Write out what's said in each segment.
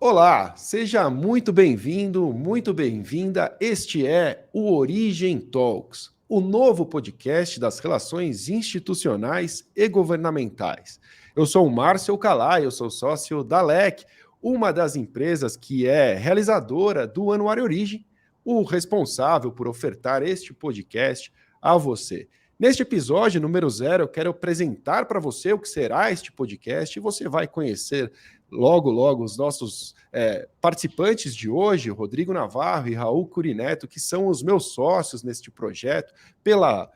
Olá, seja muito bem-vindo, muito bem-vinda. Este é o Origem Talks, o novo podcast das relações institucionais e governamentais. Eu sou o Márcio Calai, eu sou sócio da LEC, uma das empresas que é realizadora do Anuário Origem, o responsável por ofertar este podcast a você. Neste episódio número 0, eu quero apresentar para você o que será este podcast e você vai conhecer logo os nossos participantes de hoje, Rodrigo Navarro e Raul Curineto, que são os meus sócios neste projeto, pela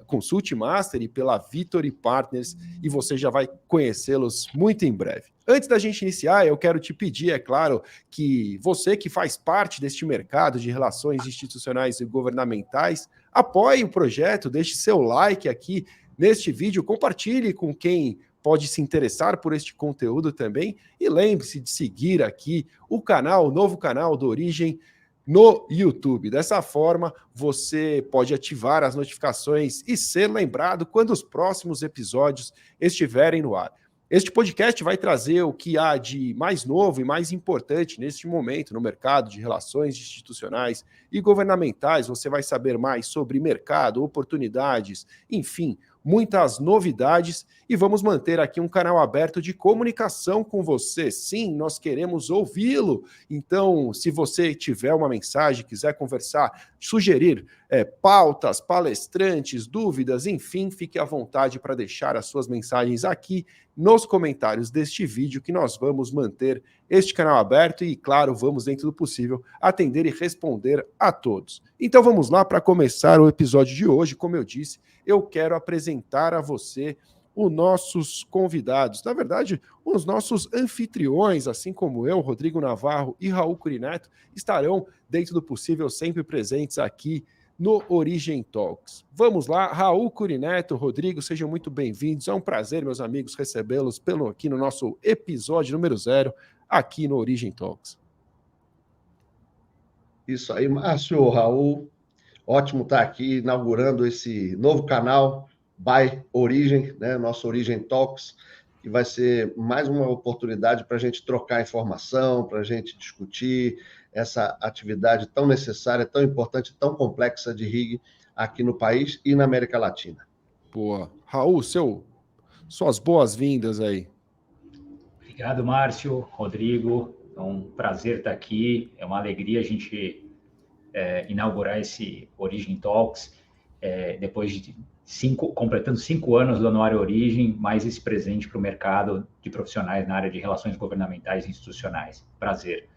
Consult Master e pela Victory Partners, e você já vai conhecê-los muito em breve. Antes da gente iniciar, eu quero te pedir, é claro, que você que faz parte deste mercado de relações institucionais e governamentais, apoie o projeto, deixe seu like aqui neste vídeo, compartilhe com quem pode se interessar por este conteúdo também. E lembre-se de seguir aqui o novo canal do Origem no YouTube. Dessa forma, você pode ativar as notificações e ser lembrado quando os próximos episódios estiverem no ar. Este podcast vai trazer o que há de mais novo e mais importante neste momento no mercado de relações institucionais e governamentais. Você vai saber mais sobre mercado, oportunidades, enfim, muitas novidades, e vamos manter aqui um canal aberto de comunicação com você. Sim, nós queremos ouvi-lo. Então, se você tiver uma mensagem, quiser conversar, sugerir pautas, palestrantes, dúvidas, enfim, fique à vontade para deixar as suas mensagens aqui nos comentários deste vídeo, que nós vamos manter este canal aberto e, claro, vamos, dentro do possível, atender e responder a todos. Então vamos lá para começar o episódio de hoje. Como eu disse, eu quero apresentar a você os nossos convidados, na verdade, os nossos anfitriões, assim como eu, Rodrigo Navarro e Raul Curineto, estarão, dentro do possível, sempre presentes aqui no Origem Talks. Vamos lá, Raul Curineto, Rodrigo, sejam muito bem-vindos. É um prazer, meus amigos, recebê-los aqui no nosso episódio número 0, aqui no Origem Talks. Isso aí, Márcio, Raul, ótimo estar aqui inaugurando esse novo canal by Origem, né? Nosso Origem Talks, que vai ser mais uma oportunidade para a gente trocar informação, para a gente discutir essa atividade tão necessária, tão importante, tão complexa de RIG aqui no país e na América Latina. Boa. Raul, suas boas-vindas aí. Obrigado, Márcio, Rodrigo. É um prazer estar aqui. É uma alegria a gente inaugurar esse Origem Talks depois de completando 5 anos do Anuário Origem, mais esse presente para o mercado de profissionais na área de relações governamentais e institucionais. Prazer.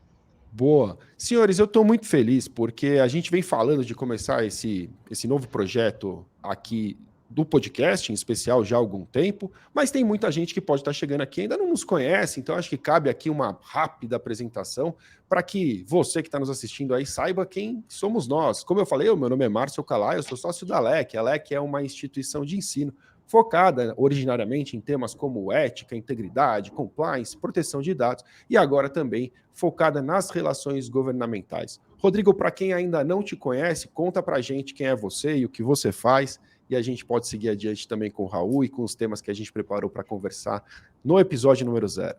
Boa. Senhores, eu estou muito feliz porque a gente vem falando de começar esse novo projeto aqui do podcast, em especial, já há algum tempo, mas tem muita gente que pode estar chegando aqui e ainda não nos conhece, então acho que cabe aqui uma rápida apresentação para que você que está nos assistindo aí saiba quem somos nós. Como eu falei, o meu nome é Márcio Calai, eu sou sócio da LEC. A LEC é uma instituição de ensino focada originariamente em temas como ética, integridade, compliance, proteção de dados e agora também focada nas relações governamentais. Rodrigo, para quem ainda não te conhece, conta para a gente quem é você e o que você faz, e a gente pode seguir adiante também com o Raul e com os temas que a gente preparou para conversar no episódio número 0.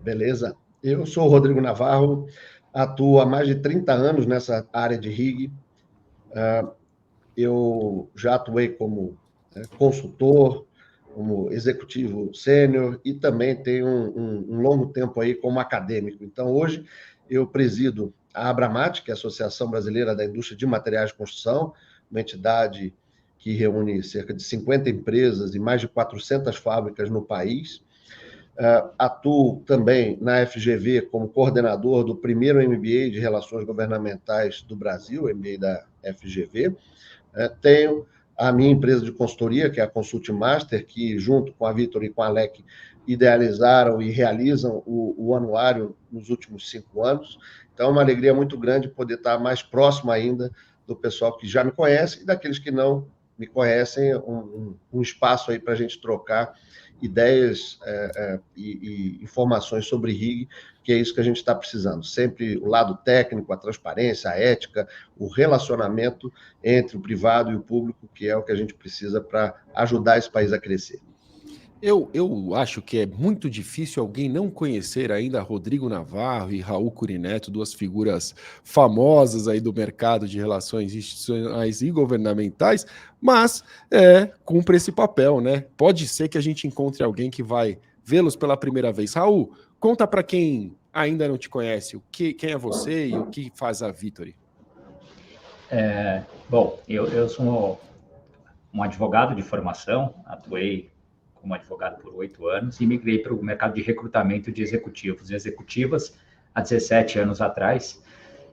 Beleza. Eu sou o Rodrigo Navarro, atuo há mais de 30 anos nessa área de RIG. Eu já atuei como consultor, como executivo sênior e também tenho um longo tempo aí como acadêmico. Então, hoje, eu presido a Abramat, que é a Associação Brasileira da Indústria de Materiais de Construção, uma entidade que reúne cerca de 50 empresas e mais de 400 fábricas no país. Atuo também na FGV como coordenador do primeiro MBA de Relações Governamentais do Brasil, MBA da FGV. Tenho a minha empresa de consultoria, que é a Consult Master, que junto com a Victory e com a LEC idealizaram e realizam o anuário nos últimos 5 anos. Então, é uma alegria muito grande poder estar mais próximo ainda do pessoal que já me conhece e daqueles que não me conhecem, um espaço aí para a gente trocar ideias e informações sobre RIG, que é isso que a gente está precisando. Sempre o lado técnico, a transparência, a ética, o relacionamento entre o privado e o público, que é o que a gente precisa para ajudar esse país a crescer. Eu acho que é muito difícil alguém não conhecer ainda Rodrigo Navarro e Raul Curineto, duas figuras famosas aí do mercado de relações institucionais e governamentais, mas cumpre esse papel, né? Pode ser que a gente encontre alguém que vai vê-los pela primeira vez. Raul, conta para quem ainda não te conhece, quem é você e o que faz a Victory. Bom, eu sou um advogado de formação, atuei como advogado por 8 anos e migrei para o mercado de recrutamento de executivos e executivas há 17 anos atrás,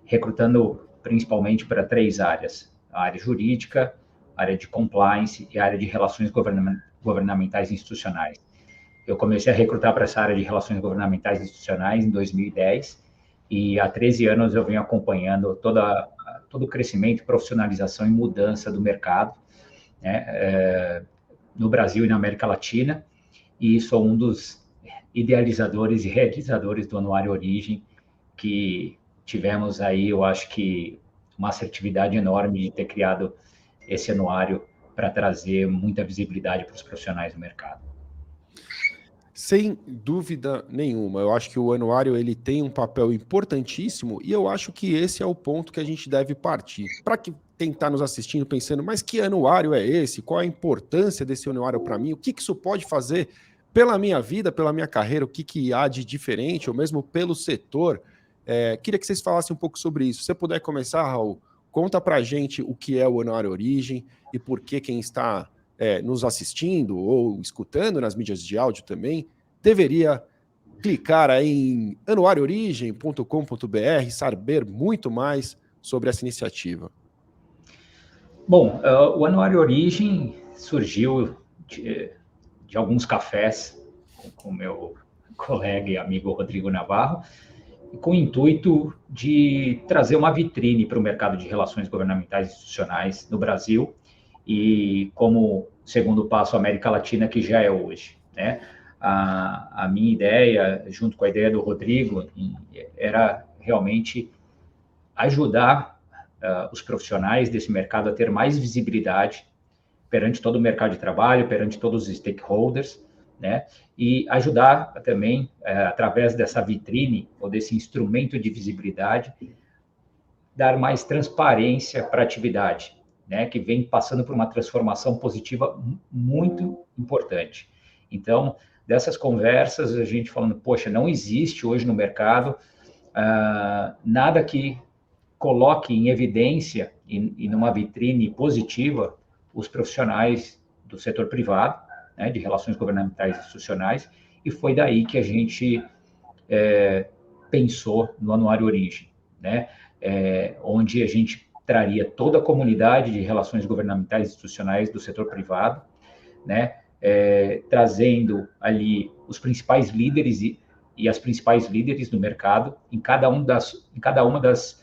recrutando principalmente para 3 áreas: a área jurídica, a área de compliance e a área de relações governamentais e institucionais. Eu comecei a recrutar para essa área de relações governamentais e institucionais em 2010 e há 13 anos eu venho acompanhando todo o crescimento, profissionalização e mudança do mercado, né, no Brasil e na América Latina, e sou um dos idealizadores e realizadores do Anuário Origem, que tivemos aí, eu acho que, uma assertividade enorme de ter criado esse anuário para trazer muita visibilidade para os profissionais do mercado. Sem dúvida nenhuma, eu acho que o anuário ele tem um papel importantíssimo e eu acho que esse é o ponto que a gente deve partir. Para quem está nos assistindo pensando, mas que anuário é esse? Qual a importância desse anuário para mim? O que isso pode fazer pela minha vida, pela minha carreira? O que há de diferente, ou mesmo pelo setor? Queria que vocês falassem um pouco sobre isso. Se você puder começar, Raul, conta para a gente o que é o Anuário Origem e por que quem está nos assistindo ou escutando nas mídias de áudio também, deveria clicar aí em anuarioorigem.com.br, saber muito mais sobre essa iniciativa. Bom, o Anuário Origem surgiu de alguns cafés com o meu colega e amigo Rodrigo Navarro, com o intuito de trazer uma vitrine para o mercado de relações governamentais e institucionais no Brasil e como segundo passo a América Latina, que já é hoje, né? A minha ideia, junto com a ideia do Rodrigo, era realmente ajudar os profissionais desse mercado a ter mais visibilidade perante todo o mercado de trabalho, perante todos os stakeholders, né? E ajudar também, através dessa vitrine ou desse instrumento de visibilidade, dar mais transparência para a atividade, né? Que vem passando por uma transformação positiva muito importante. Então, dessas conversas, a gente falando, poxa, não existe hoje no mercado nada que coloque em evidência e numa vitrine positiva os profissionais do setor privado, né, de relações governamentais e institucionais, e foi daí que a gente pensou no Anuário Origem, né, onde a gente traria toda a comunidade de relações governamentais e institucionais do setor privado, né, trazendo ali os principais líderes e as principais líderes do mercado em cada uma das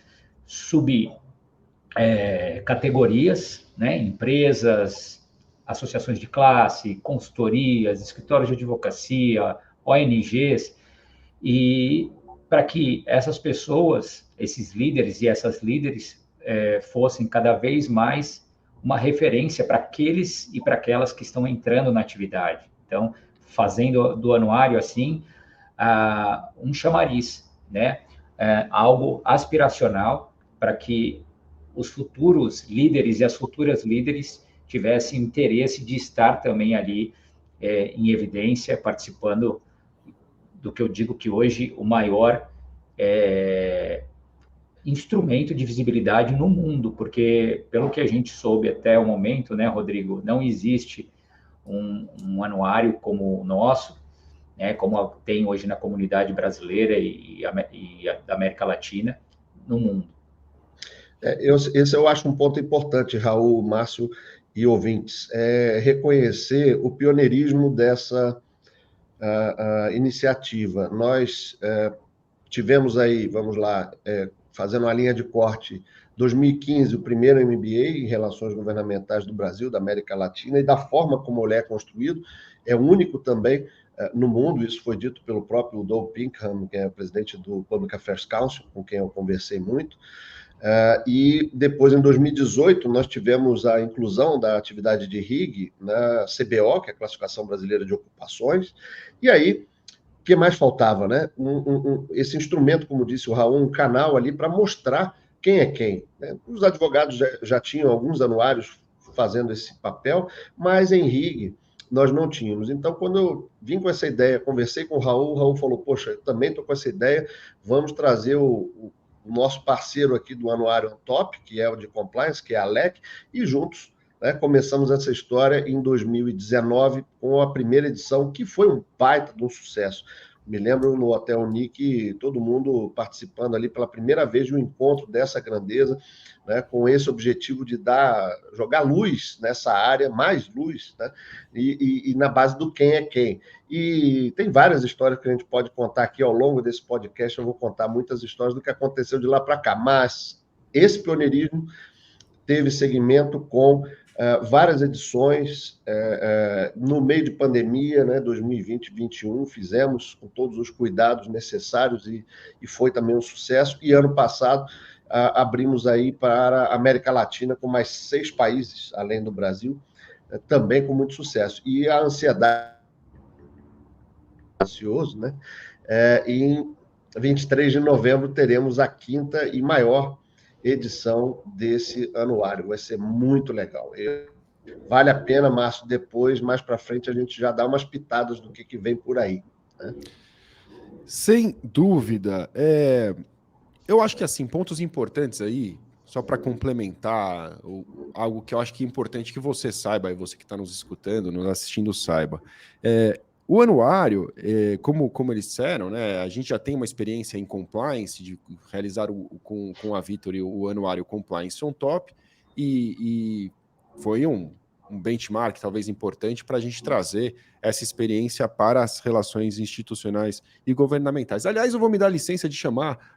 subcategorias, né, empresas, associações de classe, consultorias, escritórios de advocacia, ONGs, e para que essas pessoas, esses líderes e essas líderes fossem cada vez mais uma referência para aqueles e para aquelas que estão entrando na atividade. Então, fazendo do anuário assim um chamariz, né? Algo aspiracional para que os futuros líderes e as futuras líderes tivessem interesse de estar também ali em evidência, participando do que eu digo que hoje o maior instrumento de visibilidade no mundo, porque pelo que a gente soube até o momento, né, Rodrigo, não existe um anuário como o nosso, né, como tem hoje na comunidade brasileira e da América Latina, no mundo. Esse eu acho um ponto importante, Raul, Márcio e ouvintes, reconhecer o pioneirismo dessa iniciativa. Nós tivemos aí, vamos lá, fazendo uma linha de corte, 2015, o primeiro MBA em Relações Governamentais do Brasil, da América Latina, e da forma como ele é construído, é único também no mundo, isso foi dito pelo próprio Doug Pinkham, que é o presidente do Public Affairs Council, com quem eu conversei muito. E depois, em 2018, nós tivemos a inclusão da atividade de rig na CBO, que é a Classificação Brasileira de Ocupações, e aí, o que mais faltava, né? Esse instrumento, como disse o Raul, um canal ali para mostrar quem é quem, né? Os advogados já tinham alguns anuários fazendo esse papel, mas em rig nós não tínhamos. Então, quando eu vim com essa ideia, conversei com o Raul falou, poxa, eu também estou com essa ideia, vamos trazer o nosso parceiro aqui do Anuário Top, que é o de compliance, que é a ALEC, e juntos, né, começamos essa história em 2019 com a primeira edição, que foi um baita de um sucesso. Me lembro no Hotel Nick, todo mundo participando ali pela primeira vez de um encontro dessa grandeza, né, com esse objetivo de jogar luz nessa área, mais luz, né, e na base do quem é quem. E tem várias histórias que a gente pode contar aqui ao longo desse podcast, eu vou contar muitas histórias do que aconteceu de lá para cá, mas esse pioneirismo teve segmento com várias edições no meio de pandemia, né, 2020 e 2021, fizemos com todos os cuidados necessários e foi também um sucesso. E ano passado abrimos aí para a América Latina com mais 6 países, além do Brasil, também com muito sucesso. E a ansiedade, ansioso, né? Em 23 de novembro teremos a 5ª e maior edição desse anuário. Vai ser muito legal. Vale a pena, Márcio, depois, mais para frente, a gente já dá umas pitadas do que vem por aí, né? Sem dúvida. Eu acho que, assim, pontos importantes aí, só para complementar, algo que eu acho que é importante que você saiba, e você que está nos escutando, nos assistindo, saiba. O anuário, como eles disseram, né, a gente já tem uma experiência em compliance, de realizar com a Victory o anuário Compliance on Top, e foi um benchmark talvez importante para a gente trazer essa experiência para as relações institucionais e governamentais. Aliás, eu vou me dar licença de chamar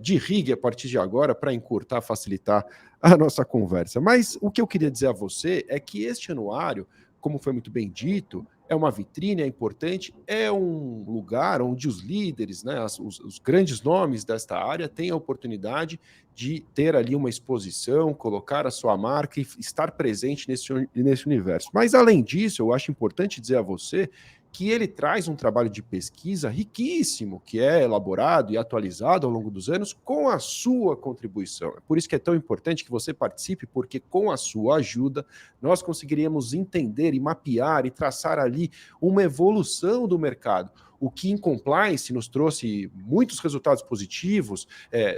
de rig a partir de agora para encurtar, facilitar a nossa conversa. Mas o que eu queria dizer a você é que este anuário, como foi muito bem dito, é uma vitrine, é importante, é um lugar onde os líderes, né, os grandes nomes desta área têm a oportunidade de ter ali uma exposição, colocar a sua marca e estar presente nesse universo. Mas, além disso, eu acho importante dizer a você que ele traz um trabalho de pesquisa riquíssimo, que é elaborado e atualizado ao longo dos anos com a sua contribuição. É por isso que é tão importante que você participe, porque com a sua ajuda nós conseguiríamos entender e mapear e traçar ali uma evolução do mercado. O que em compliance nos trouxe muitos resultados positivos,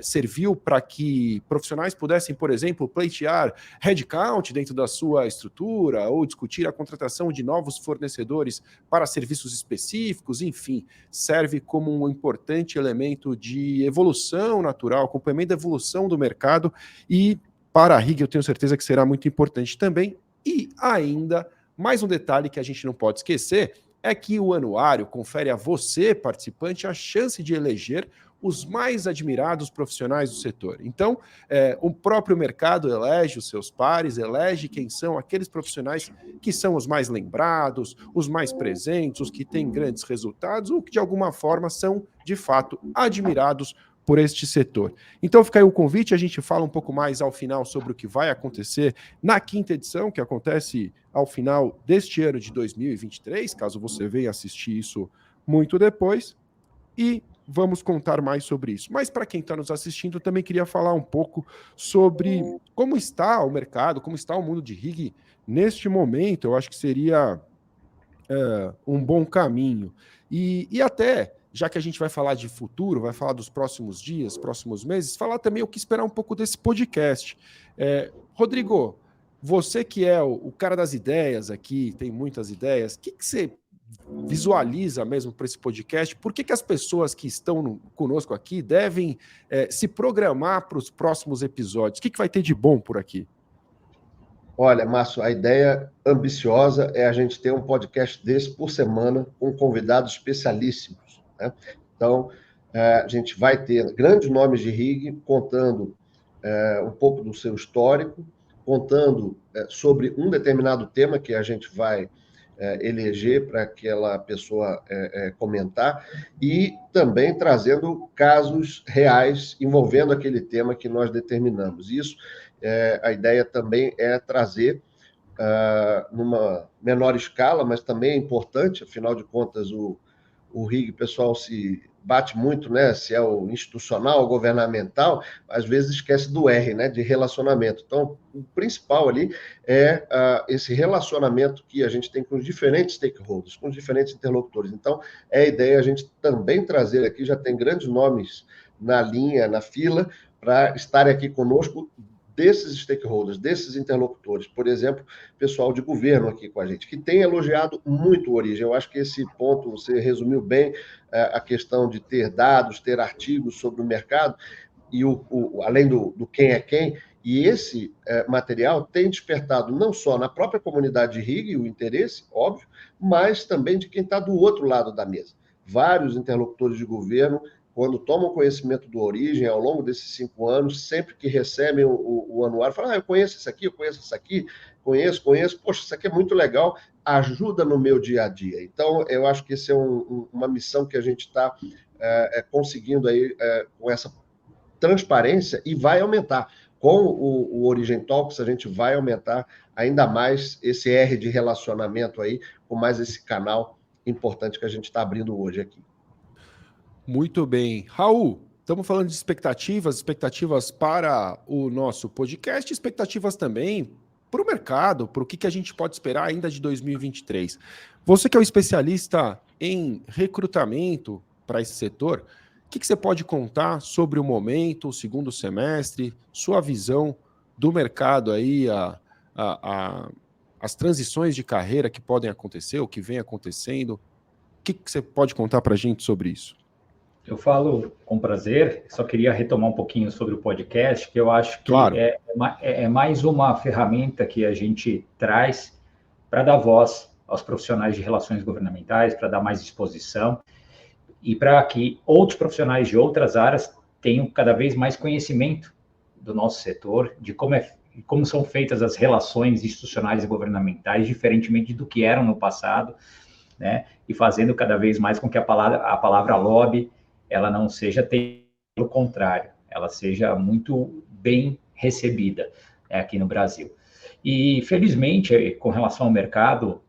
serviu para que profissionais pudessem, por exemplo, pleitear headcount dentro da sua estrutura ou discutir a contratação de novos fornecedores para serviços específicos, enfim, serve como um importante elemento de evolução natural, complemento da evolução do mercado, e para a RIG eu tenho certeza que será muito importante também. E ainda, mais um detalhe que a gente não pode esquecer, é que o anuário confere a você, participante, a chance de eleger os mais admirados profissionais do setor. Então, o próprio mercado elege os seus pares, elege quem são aqueles profissionais que são os mais lembrados, os mais presentes, os que têm grandes resultados, ou que de alguma forma são, de fato, admirados por este setor. Então fica aí o convite, a gente fala um pouco mais ao final sobre o que vai acontecer na 5ª edição, que acontece ao final deste ano de 2023, caso você venha assistir isso muito depois, e vamos contar mais sobre isso. Mas para quem está nos assistindo, também queria falar um pouco sobre como está o mercado, como está o mundo de RIG neste momento. Eu acho que seria um bom caminho. E até, já que a gente vai falar de futuro, vai falar dos próximos dias, próximos meses, falar também o que esperar um pouco desse podcast. Rodrigo, você que é o cara das ideias aqui, tem muitas ideias, o que você visualiza mesmo para esse podcast? Por que as pessoas que estão conosco aqui devem se programar para os próximos episódios? O que vai ter de bom por aqui? Olha, Márcio, a ideia ambiciosa é a gente ter um podcast desse por semana com convidados especialíssimos, né? Então, a gente vai ter grandes nomes de RIG contando um pouco do seu histórico, contando sobre um determinado tema que a gente vai eleger para aquela pessoa comentar, e também trazendo casos reais envolvendo aquele tema que nós determinamos. Isso, a ideia também é trazer numa menor escala, mas também é importante, afinal de contas, o RIG, pessoal se bate muito, né? Se é o institucional, o governamental, às vezes esquece do R, né? De relacionamento. Então, o principal ali é esse relacionamento que a gente tem com os diferentes stakeholders, com os diferentes interlocutores. Então, é a ideia a gente também trazer aqui, já tem grandes nomes na linha, na fila, para estarem aqui conosco, desses stakeholders, desses interlocutores, por exemplo, pessoal de governo aqui com a gente, que tem elogiado muito o Origem. Eu acho que esse ponto, você resumiu bem a questão de ter dados, ter artigos sobre o mercado, e além do quem é quem, e esse material tem despertado não só na própria comunidade de RIG o interesse, óbvio, mas também de quem está do outro lado da mesa. Vários interlocutores de governo, quando tomam conhecimento do Origem, ao longo desses 5 anos, sempre que recebem o anuário, falam, eu conheço isso aqui, eu conheço isso aqui, conheço, poxa, isso aqui é muito legal, ajuda no meu dia a dia. Então, eu acho que essa é uma missão que a gente está conseguindo aí com essa transparência, e vai aumentar. Com o Origem Talks, a gente vai aumentar ainda mais esse R de relacionamento aí, com mais esse canal importante que a gente está abrindo hoje aqui. Muito bem. Raul, estamos falando de expectativas para o nosso podcast, expectativas também para o mercado, para o que a gente pode esperar ainda de 2023. Você que é um especialista em recrutamento para esse setor, o que você pode contar sobre o momento, o segundo semestre, sua visão do mercado aí, as transições de carreira que podem acontecer, o que vem acontecendo? O que você pode contar para a gente sobre isso? Eu falo com prazer, só queria retomar um pouquinho sobre o podcast, que eu acho que claro, é mais uma ferramenta que a gente traz para dar voz aos profissionais de relações governamentais, para dar mais exposição e para que outros profissionais de outras áreas tenham cada vez mais conhecimento do nosso setor, de como são feitas as relações institucionais e governamentais, diferentemente do que eram no passado, né? E fazendo cada vez mais com que a palavra lobby ela não seja, pelo contrário, ela seja muito bem recebida aqui no Brasil. E, felizmente, com relação ao mercado,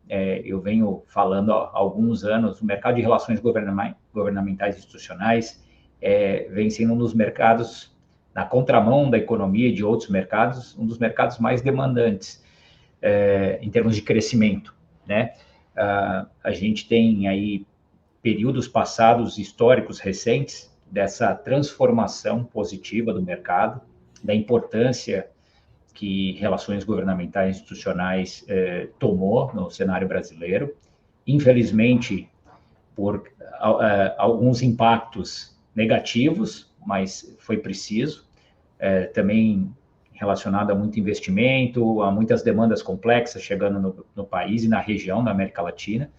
eu venho falando há alguns anos, o mercado de relações governamentais e institucionais vem sendo um dos mercados, na contramão da economia e de outros mercados, um dos mercados mais demandantes em termos de crescimento, né? A gente tem aí períodos passados históricos recentes dessa transformação positiva do mercado, da importância que relações governamentais e institucionais tomou no cenário brasileiro. Infelizmente, por alguns impactos negativos, mas foi preciso, também relacionado a muito investimento, a muitas demandas complexas chegando no país e na região, na América Latina.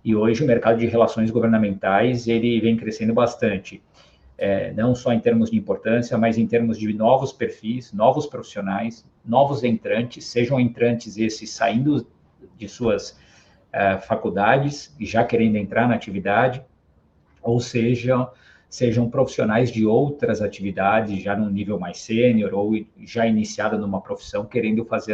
E hoje o mercado de relações governamentais ele vem crescendo bastante, não só em termos de importância, mas em termos de novos perfis, novos profissionais, novos entrantes, sejam entrantes esses saindo de suas faculdades e já querendo entrar na atividade, ou sejam profissionais de outras atividades, já no nível mais sênior, ou já iniciada numa profissão, querendo fazer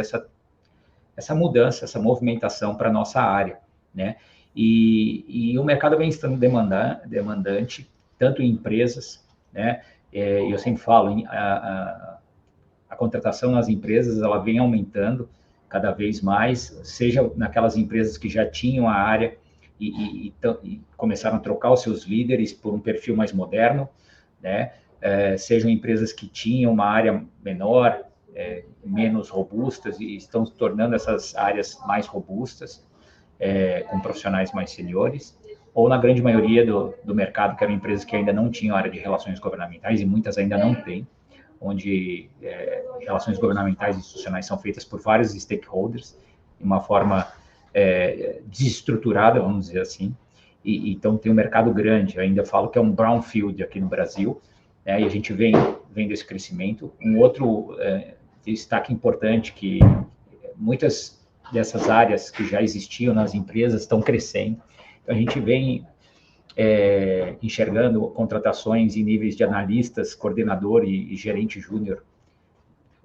essa mudança, essa movimentação para a nossa área, né? E o mercado vem estando demandante, tanto em empresas, né? Eu sempre falo, a contratação nas empresas, ela vem aumentando cada vez mais, seja naquelas empresas que já tinham a área e começaram a trocar os seus líderes por um perfil mais moderno, né? Sejam empresas que tinham uma área menor, menos robustas, e estão se tornando essas áreas mais robustas, com profissionais mais seniores, ou na grande maioria do mercado, que eram empresas que ainda não tinham área de relações governamentais, e muitas ainda não têm, onde relações governamentais e institucionais são feitas por vários stakeholders, de uma forma desestruturada, vamos dizer assim, então tem um mercado grande. Eu ainda falo que é um brownfield aqui no Brasil, né, e a gente vem vendo esse crescimento. Um outro destaque importante, que muitas dessas áreas que já existiam nas empresas estão crescendo. Então, a gente vem enxergando contratações em níveis de analistas, coordenador e gerente júnior.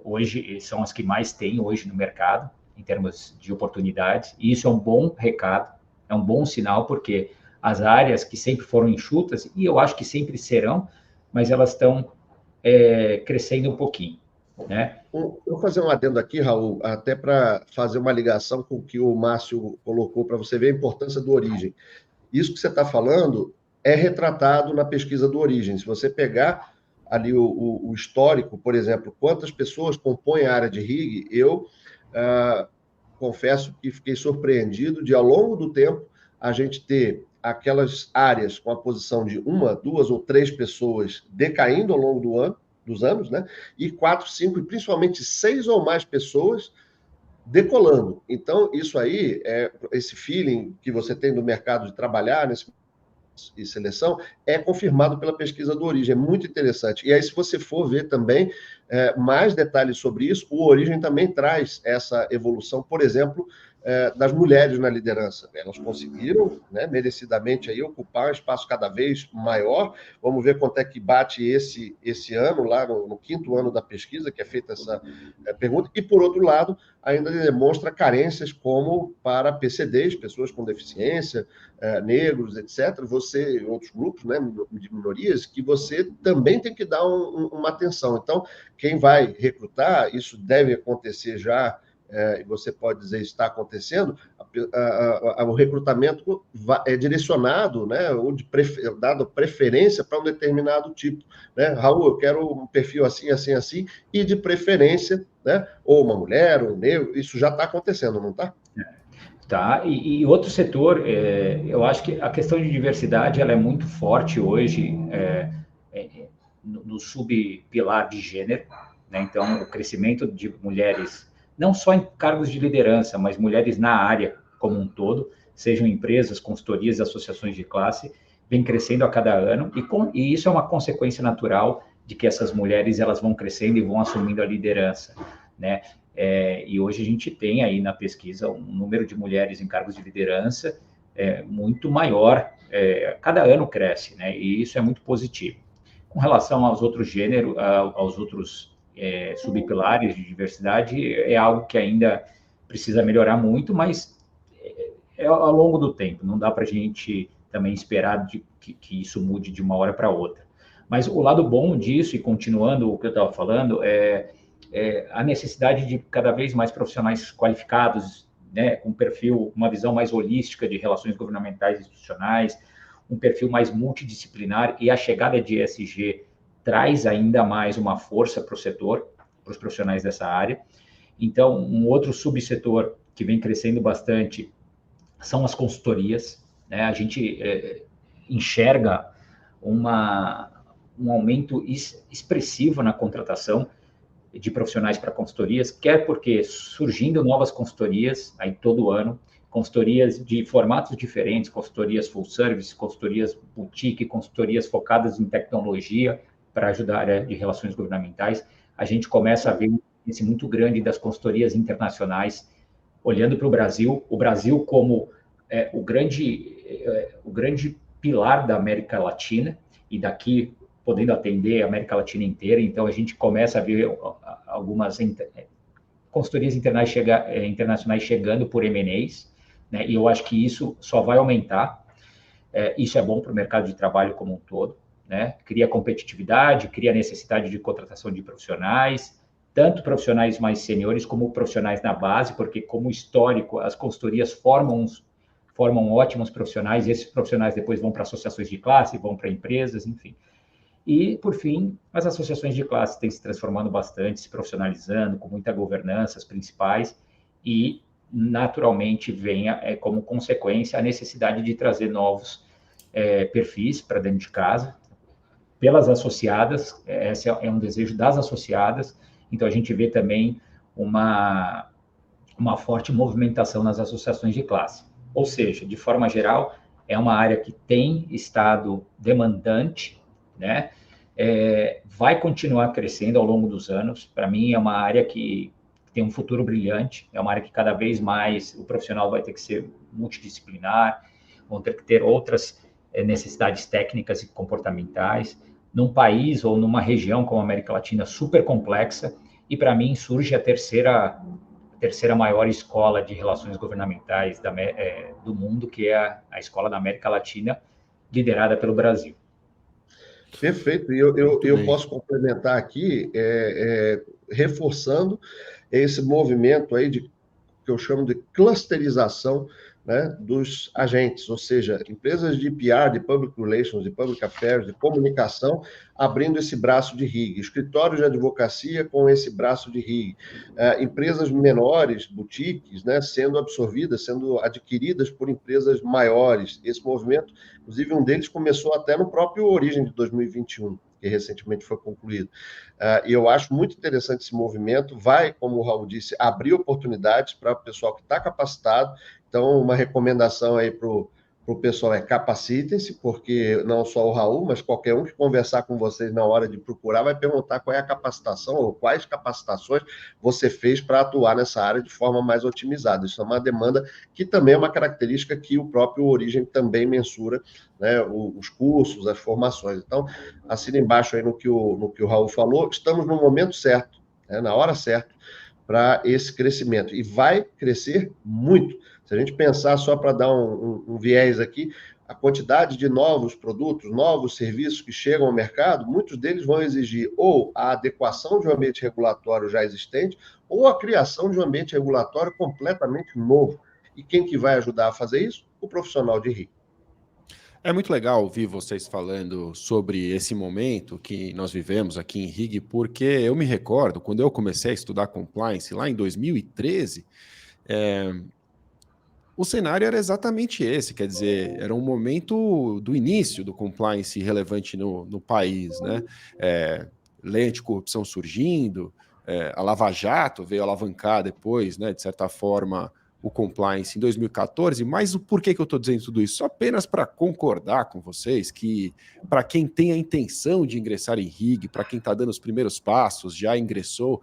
Hoje, são as que mais tem hoje no mercado, em termos de oportunidades, e isso é um bom recado, é um bom sinal, porque as áreas que sempre foram enxutas, e eu acho que sempre serão, mas elas estão crescendo um pouquinho, né? Eu vou fazer um adendo aqui, Raul, até para fazer uma ligação com o que o Márcio colocou, para você ver a importância do Origem. Isso que você está falando é retratado na pesquisa do Origem. Se você pegar ali o histórico, por exemplo, quantas pessoas compõem a área de RIG, eu confesso que fiquei surpreendido de, ao longo do tempo, a gente ter aquelas áreas com a posição de 1, 2 ou 3 pessoas decaindo ao longo dos anos, né? E 4, 5 e principalmente 6 ou mais pessoas decolando. Então, isso aí, esse feeling que você tem do mercado de trabalhar e seleção, é confirmado pela pesquisa do Origem, é muito interessante. E aí, se você for ver também mais detalhes sobre isso, o Origem também traz essa evolução, por exemplo, das mulheres na liderança. Elas conseguiram, né, merecidamente, aí, ocupar um espaço cada vez maior. Vamos ver quanto é que bate esse ano, lá no 5º ano da pesquisa, que é feita essa pergunta. E, por outro lado, ainda demonstra carências como para PCDs, pessoas com deficiência, negros, etc., outros grupos, né, de minorias, que você também tem que dar uma atenção. Então, quem vai recrutar, isso deve acontecer já, e você pode dizer está acontecendo, o recrutamento é direcionado, né, ou dado preferência para um determinado tipo. Né? Raul, eu quero um perfil assim, assim, assim, e de preferência, né, ou uma mulher, ou um negro, isso já está acontecendo, não está? Tá, e outro setor, eu acho que a questão de diversidade ela é muito forte hoje no subpilar de gênero, né? Então, o crescimento de mulheres, não só em cargos de liderança, mas mulheres na área como um todo, sejam empresas, consultorias, associações de classe, vem crescendo a cada ano, e isso é uma consequência natural de que essas mulheres elas vão crescendo e vão assumindo a liderança, né? E hoje a gente tem aí na pesquisa um número de mulheres em cargos de liderança muito maior, cada ano cresce, né? E isso é muito positivo. Com relação aos outros gêneros, aos outros subpilares de diversidade, é algo que ainda precisa melhorar muito, mas é ao longo do tempo, não dá para a gente também esperar que isso mude de uma hora para outra. Mas o lado bom disso, e continuando o que eu estava falando, a necessidade de cada vez mais profissionais qualificados, né, com perfil, uma visão mais holística de relações governamentais e institucionais, um perfil mais multidisciplinar, e a chegada de ESG traz ainda mais uma força para o setor, para os profissionais dessa área. Então, um outro subsetor que vem crescendo bastante são as consultorias, né? A gente enxerga um aumento expressivo na contratação de profissionais para consultorias, quer porque surgindo novas consultorias aí todo ano, consultorias de formatos diferentes, consultorias full service, consultorias boutique, consultorias focadas em tecnologia para ajudar a área de relações governamentais. A gente começa a ver um índice muito grande das consultorias internacionais olhando para o Brasil como o grande pilar da América Latina, e daqui podendo atender a América Latina inteira. Então, a gente começa a ver algumas consultorias internacionais chegando por M&As, né? E eu acho que isso só vai aumentar. Isso é bom para o mercado de trabalho como um todo, né? Cria competitividade, cria necessidade de contratação de profissionais, tanto profissionais mais seniores como profissionais na base, porque, como histórico, as consultorias formam ótimos profissionais, e esses profissionais depois vão para associações de classe, vão para empresas, enfim. E, por fim, as associações de classe têm se transformando bastante, se profissionalizando, com muita governança, as principais, e, naturalmente, vem como consequência a necessidade de trazer novos perfis para dentro de casa, pelas associadas, esse é um desejo das associadas. Então, a gente vê também uma forte movimentação nas associações de classe. Ou seja, de forma geral, é uma área que tem estado demandante, né? Vai continuar crescendo ao longo dos anos. Para mim, é uma área que tem um futuro brilhante, é uma área que cada vez mais o profissional vai ter que ser multidisciplinar, vão ter que ter outras necessidades técnicas e comportamentais, num país ou numa região como a América Latina super complexa, e para mim surge a terceira maior escola de relações governamentais do mundo, que é a Escola da América Latina, liderada pelo Brasil. Perfeito, e eu posso complementar aqui, reforçando esse movimento aí que eu chamo de clusterização, né, dos agentes, ou seja, empresas de PR, de Public Relations, de Public Affairs, de comunicação, abrindo esse braço de RIG, escritórios de advocacia com esse braço de RIG, empresas menores, boutiques, né, sendo absorvidas, sendo adquiridas por empresas maiores. Esse movimento, inclusive um deles começou até no próprio Origem de 2021, que recentemente foi concluído. E eu acho muito interessante esse movimento, vai, como o Raul disse, abrir oportunidades para o pessoal que está capacitado. Então, uma recomendação aí para o pessoal é capacitem-se, porque não só o Raul, mas qualquer um que conversar com vocês na hora de procurar vai perguntar qual é a capacitação ou quais capacitações você fez para atuar nessa área de forma mais otimizada. Isso é uma demanda que também é uma característica que o próprio Origem também mensura, né, os cursos, as formações. Então, assina embaixo aí no que o Raul falou, estamos no momento certo, né, na hora certa, para esse crescimento. E vai crescer muito. Se a gente pensar, só para dar um viés aqui, a quantidade de novos produtos, novos serviços que chegam ao mercado, muitos deles vão exigir ou a adequação de um ambiente regulatório já existente, ou a criação de um ambiente regulatório completamente novo. E quem que vai ajudar a fazer isso? O profissional de RIG. É muito legal ouvir vocês falando sobre esse momento que nós vivemos aqui em RIG, porque eu me recordo, quando eu comecei a estudar compliance lá em 2013, o cenário era exatamente esse, quer dizer, era um momento do início do compliance relevante no país, né? Lei anticorrupção surgindo, a Lava Jato veio alavancar depois, né, de certa forma, o compliance em 2014, mas o porquê que eu estou dizendo tudo isso? Só apenas para concordar com vocês que, para quem tem a intenção de ingressar em RIG, para quem está dando os primeiros passos, já ingressou,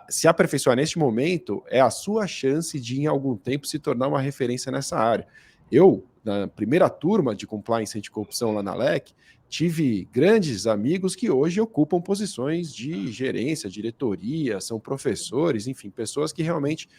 se aperfeiçoar neste momento é a sua chance de, em algum tempo, se tornar uma referência nessa área. Eu, na primeira turma de compliance anticorrupção lá na LEC, tive grandes amigos que hoje ocupam posições de gerência, diretoria, são professores, enfim, pessoas que realmente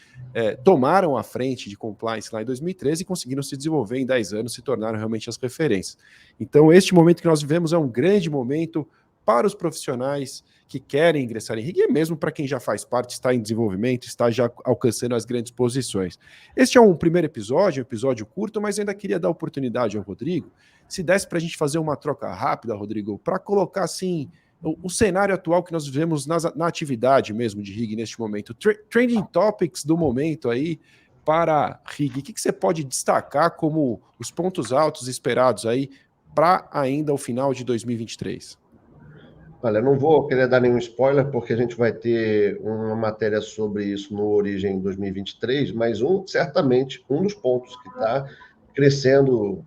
tomaram a frente de compliance lá em 2013 e conseguiram se desenvolver em 10 anos, se tornaram realmente as referências. Então, este momento que nós vivemos é um grande momento para os profissionais que querem ingressar em RIG, e mesmo para quem já faz parte, está em desenvolvimento, está já alcançando as grandes posições. Este é um primeiro episódio, um episódio curto, mas eu ainda queria dar oportunidade ao Rodrigo, se desse para a gente fazer uma troca rápida, Rodrigo, para colocar assim o cenário atual que nós vivemos na atividade mesmo de RIG neste momento, trending topics do momento aí para RIG, o que você pode destacar como os pontos altos esperados aí para ainda o final de 2023? Olha, não vou querer dar nenhum spoiler, porque a gente vai ter uma matéria sobre isso no Origem 2023, mas certamente um dos pontos que está crescendo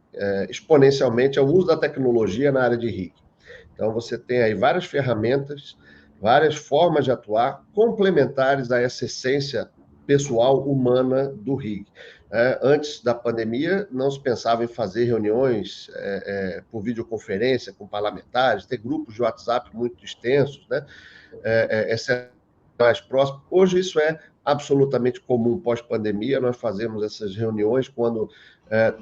exponencialmente é o uso da tecnologia na área de RIG. Então, você tem aí várias ferramentas, várias formas de atuar complementares a essa essência pessoal humana do RIG. Antes da pandemia, não se pensava em fazer reuniões por videoconferência com parlamentares, ter grupos de WhatsApp muito extensos, né? Mais próximo. Hoje isso é absolutamente comum pós-pandemia, nós fazemos essas reuniões quando,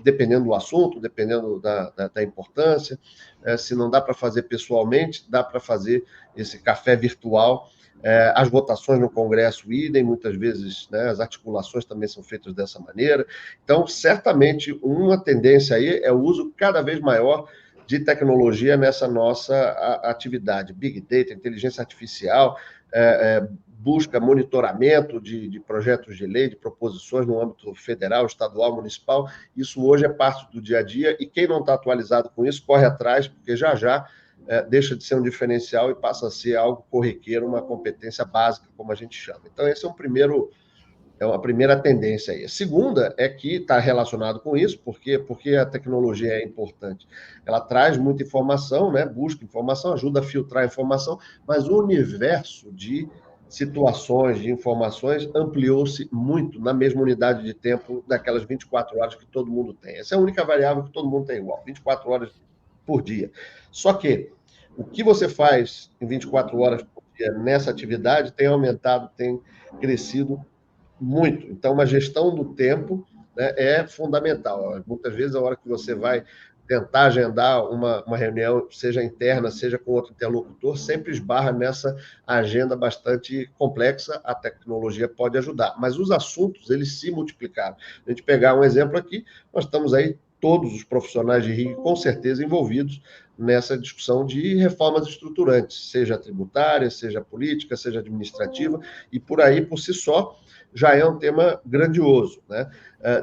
dependendo do assunto, dependendo da importância, se não dá para fazer pessoalmente, dá para fazer esse café virtual. As votações no Congresso idem, muitas vezes, né, as articulações também são feitas dessa maneira. Então, certamente, uma tendência aí é o uso cada vez maior de tecnologia nessa nossa atividade. Big Data, inteligência artificial, busca monitoramento de projetos de lei, de proposições no âmbito federal, estadual, municipal. Isso hoje é parte do dia a dia e quem não está atualizado com isso corre atrás, porque já deixa de ser um diferencial e passa a ser algo corriqueiro, uma competência básica, como a gente chama. Então, esse é uma primeira tendência aí. A segunda é que está relacionado com isso, porque a tecnologia é importante. Ela traz muita informação, né? Busca informação, ajuda a filtrar a informação, mas o universo de situações, de informações, ampliou-se muito na mesma unidade de tempo daquelas 24 horas que todo mundo tem. Essa é a única variável que todo mundo tem igual, 24 horas por dia. Só que o que você faz em 24 horas por dia nessa atividade tem aumentado, tem crescido muito. Então, uma gestão do tempo, né, é fundamental. Muitas vezes, a hora que você vai tentar agendar uma reunião, seja interna, seja com outro interlocutor, sempre esbarra nessa agenda bastante complexa. A tecnologia pode ajudar, mas os assuntos, eles se multiplicaram. A gente pegar um exemplo aqui, nós estamos aí, todos os profissionais de RIG, com certeza, envolvidos nessa discussão de reformas estruturantes, seja tributária, seja política, seja administrativa, e por aí, por si só, já é um tema grandioso, né?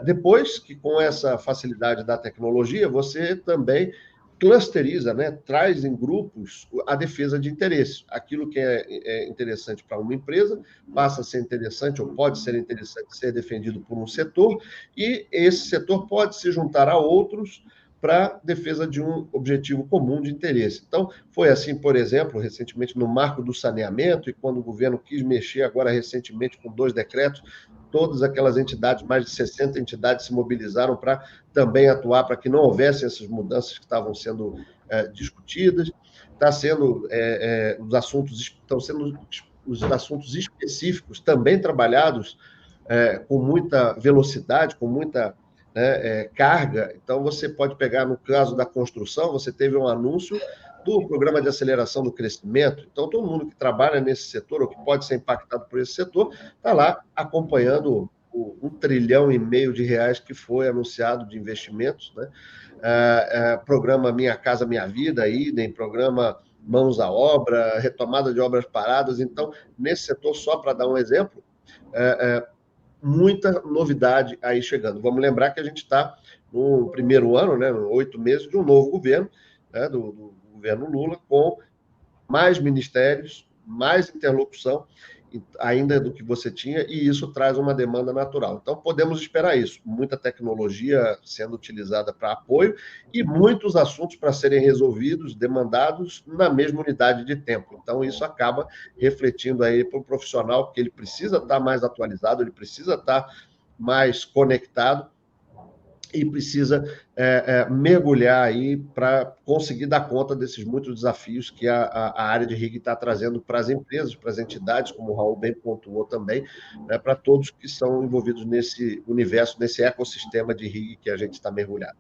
Depois que, com essa facilidade da tecnologia, você também clusteriza, né? Traz em grupos a defesa de interesses. Aquilo que é interessante para uma empresa passa a ser interessante ou pode ser interessante ser defendido por um setor, e esse setor pode se juntar a outros para defesa de um objetivo comum de interesse. Então, foi assim, por exemplo, recentemente no marco do saneamento, e quando o governo quis mexer agora recentemente com 2 decretos, todas aquelas entidades, mais de 60 entidades, se mobilizaram para também atuar para que não houvessem essas mudanças que estavam sendo discutidas. Está sendo estão sendo os assuntos específicos também trabalhados com muita velocidade, com muita carga. Então, você pode pegar, no caso da construção, você teve um anúncio do Programa de Aceleração do Crescimento. Então, todo mundo que trabalha nesse setor, ou que pode ser impactado por esse setor, está lá acompanhando o R$1,5 trilhão de reais que foi anunciado de investimentos, né? Programa Minha Casa Minha Vida, idem, programa Mãos à Obra, retomada de obras paradas. Então, nesse setor, só para dar um exemplo, muita novidade aí chegando. Vamos lembrar que a gente está no primeiro ano, né, 8 meses de um novo governo, né, do governo Lula, com mais ministérios, mais interlocução ainda do que você tinha, e isso traz uma demanda natural. Então, podemos esperar isso. Muita tecnologia sendo utilizada para apoio e muitos assuntos para serem resolvidos, demandados na mesma unidade de tempo. Então, isso acaba refletindo aí para o profissional, que ele precisa estar mais atualizado, ele precisa estar mais conectado e precisa mergulhar aí para conseguir dar conta desses muitos desafios que a área de RIG está trazendo para as empresas, para as entidades, como o Raul bem pontuou também, né, para todos que são envolvidos nesse universo, nesse ecossistema de RIG que a gente está mergulhado.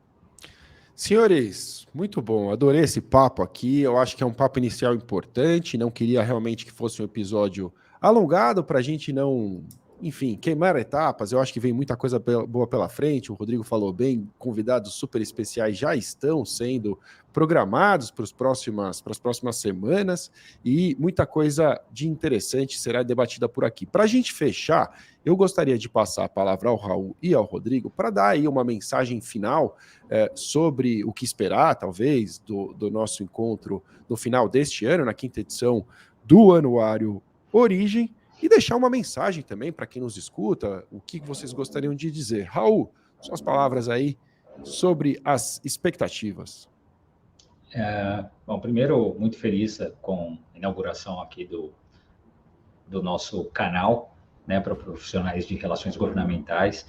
Senhores, muito bom, adorei esse papo aqui, eu acho que é um papo inicial importante, não queria realmente que fosse um episódio alongado para a gente não... Enfim, queimar etapas, eu acho que vem muita coisa boa pela frente, o Rodrigo falou bem, convidados super especiais já estão sendo programados para as próximas semanas, e muita coisa de interessante será debatida por aqui. Para a gente fechar, eu gostaria de passar a palavra ao Raul e ao Rodrigo para dar aí uma mensagem final sobre o que esperar, talvez, do nosso encontro no final deste ano, na 5ª edição do Anuário Origem, e deixar uma mensagem também para quem nos escuta, o que vocês gostariam de dizer. Raul, suas palavras aí sobre as expectativas. Bom, primeiro, muito feliz com a inauguração aqui do nosso canal, né, para profissionais de relações governamentais,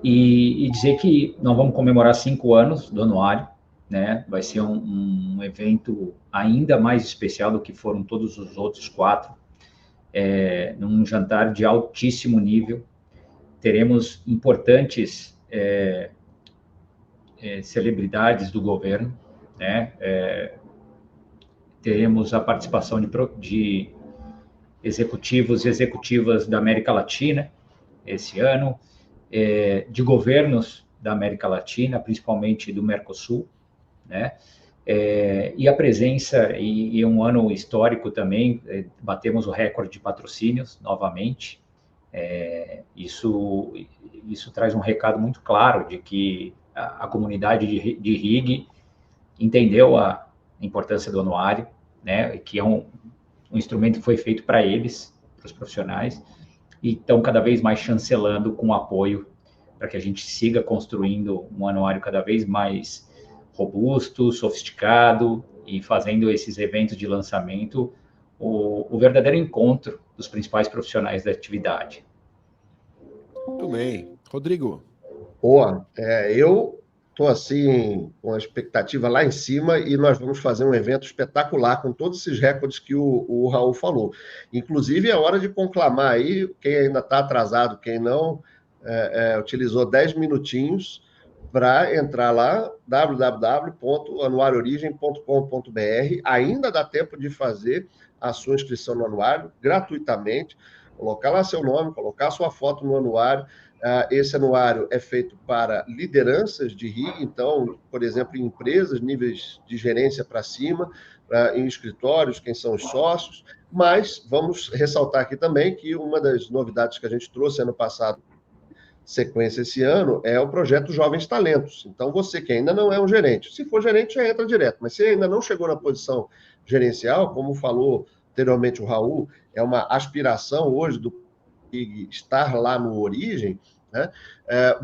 e dizer que nós vamos comemorar 5 anos do anuário, né? Vai ser um evento ainda mais especial do que foram todos os outros 4, num jantar de altíssimo nível. Teremos importantes celebridades do governo, né? Teremos a participação de executivos e executivas da América Latina esse ano, de governos da América Latina, principalmente do Mercosul, né? E a presença, e um ano histórico também, batemos o recorde de patrocínios novamente. Isso traz um recado muito claro de que a comunidade de RIG entendeu a importância do anuário, né, que é um instrumento que foi feito para eles, para os profissionais, e estão cada vez mais chancelando com apoio para que a gente siga construindo um anuário cada vez mais robusto, sofisticado, e fazendo esses eventos de lançamento o verdadeiro encontro dos principais profissionais da atividade. Muito bem. Rodrigo. Boa. Eu estou assim com a expectativa lá em cima e nós vamos fazer um evento espetacular com todos esses recordes que o Raul falou. Inclusive, é hora de conclamar aí, quem ainda está atrasado, quem não utilizou 10 minutinhos para entrar lá, www.anuarioorigem.com.br. Ainda dá tempo de fazer a sua inscrição no anuário, gratuitamente, colocar lá seu nome, colocar sua foto no anuário. Esse anuário é feito para lideranças de RIG, então, por exemplo, em empresas, níveis de gerência para cima, em escritórios, quem são os sócios, mas vamos ressaltar aqui também que uma das novidades que a gente trouxe ano passado, sequência esse ano, é o projeto Jovens Talentos. Então, você que ainda não é um gerente, se for gerente, já entra direto, mas se ainda não chegou na posição gerencial, como falou anteriormente o Raul, é uma aspiração hoje do estar lá no Origem, né?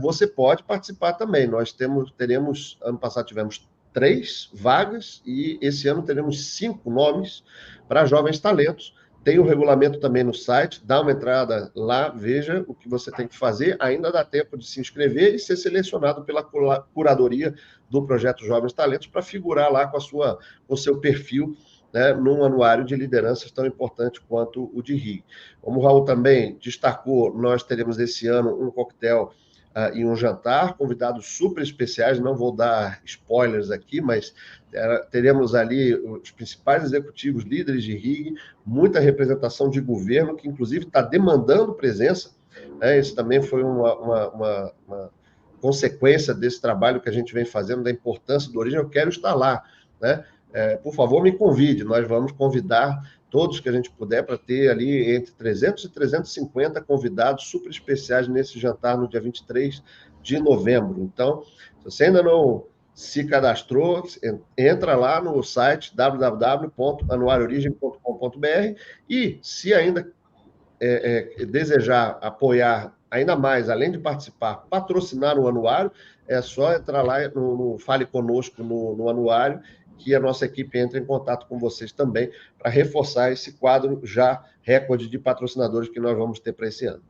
Você pode participar também. Nós teremos, ano passado tivemos 3 vagas e esse ano teremos 5 nomes para jovens talentos. Tem o regulamento também no site, dá uma entrada lá, veja o que você tem que fazer, ainda dá tempo de se inscrever e ser selecionado pela curadoria do projeto Jovens Talentos para figurar lá com o seu perfil, né, num anuário de lideranças tão importante quanto o de RIG. Como o Raul também destacou, nós teremos esse ano um coquetel e um jantar, convidados super especiais, não vou dar spoilers aqui, mas teremos ali os principais executivos, líderes de RIG, muita representação de governo, que inclusive está demandando presença, né? Isso também foi uma consequência desse trabalho que a gente vem fazendo, da importância do Origem. Eu quero estar lá, né? Por favor, me convide, nós vamos convidar todos que a gente puder para ter ali entre 300 e 350 convidados super especiais nesse jantar no dia 23 de novembro. Então, se você ainda não se cadastrou, entra lá no site www.anuarioorigem.com.br e, se ainda desejar apoiar ainda mais, além de participar, patrocinar o anuário, é só entrar lá no Fale Conosco no anuário, que a nossa equipe entra em contato com vocês também para reforçar esse quadro já recorde de patrocinadores que nós vamos ter para esse ano.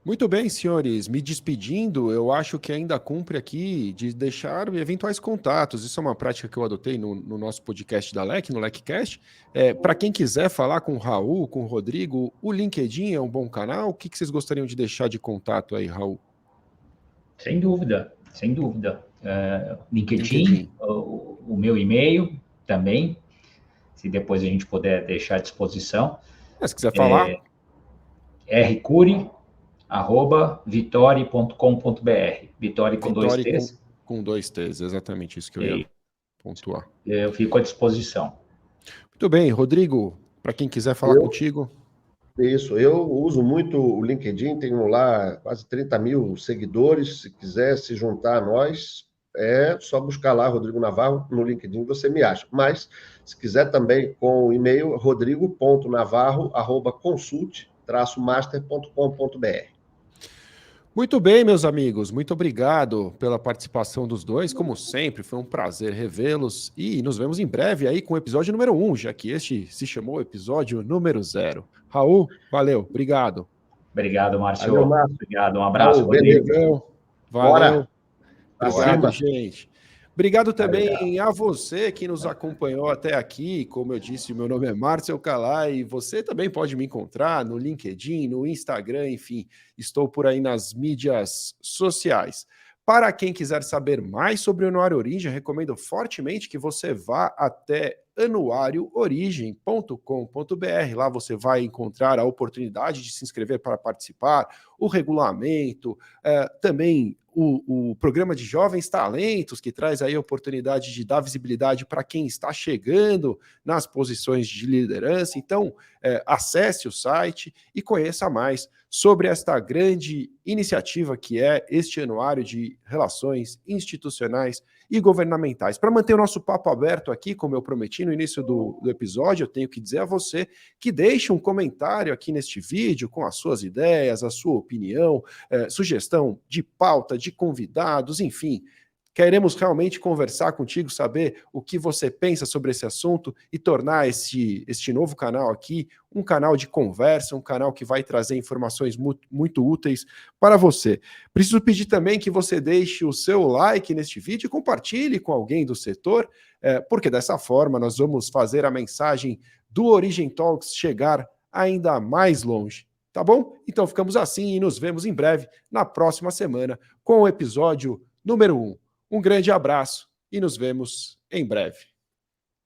Muito bem, senhores. Me despedindo, eu acho que ainda cumpre aqui de deixar eventuais contatos. Isso é uma prática que eu adotei no nosso podcast da LEC, no LECcast. Para quem quiser falar com o Raul, com o Rodrigo, o LinkedIn é um bom canal. O que vocês gostariam de deixar de contato aí, Raul? Sem dúvida, sem dúvida. LinkedIn. O meu e-mail também, se depois a gente puder deixar à disposição. Se quiser falar. rcuri@vitore.com.br. Vitore com 2 T's. Com 2 T's, exatamente isso que eu ia pontuar. Eu fico à disposição. Muito bem, Rodrigo, para quem quiser falar contigo. Isso, eu uso muito o LinkedIn, tenho lá quase 30 mil seguidores. Se quiser se juntar a nós, é só buscar lá Rodrigo Navarro no LinkedIn, você me acha. Mas, se quiser também com o e-mail, rodrigo.navarro@consult-master.com.br. Muito bem, meus amigos, muito obrigado pela participação dos dois. Como sempre, foi um prazer revê-los e nos vemos em breve aí com o episódio número 1, já que este se chamou episódio número 0. Raul, valeu, obrigado. Obrigado, Márcio. Valeu, Márcio. Obrigado, um abraço, Rodrigo. Valeu. Obrigado, gente. Obrigado também a você que nos acompanhou até aqui. Como eu disse, meu nome é Márcio Calai e você também pode me encontrar no LinkedIn, no Instagram, enfim, estou por aí nas mídias sociais. Para quem quiser saber mais sobre o Anuário Origem, recomendo fortemente que você vá até anuarioorigem.com.br. Lá você vai encontrar a oportunidade de se inscrever para participar, o regulamento, também o programa de Jovens Talentos, que traz aí a oportunidade de dar visibilidade para quem está chegando nas posições de liderança. Então, acesse o site e conheça mais sobre esta grande iniciativa que é este Anuário de Relações Institucionais e Governamentais. Para manter o nosso papo aberto aqui, como eu prometi no início do episódio, eu tenho que dizer a você que deixe um comentário aqui neste vídeo com as suas ideias, a sua opinião, sugestão de pauta, de convidados, enfim. Queremos realmente conversar contigo, saber o que você pensa sobre esse assunto e tornar este novo canal aqui um canal de conversa, um canal que vai trazer informações muito úteis para você. Preciso pedir também que você deixe o seu like neste vídeo e compartilhe com alguém do setor, porque dessa forma nós vamos fazer a mensagem do Origem Talks chegar ainda mais longe. Tá bom? Então ficamos assim e nos vemos em breve, na próxima semana, com o episódio número 1. Um grande abraço e nos vemos em breve.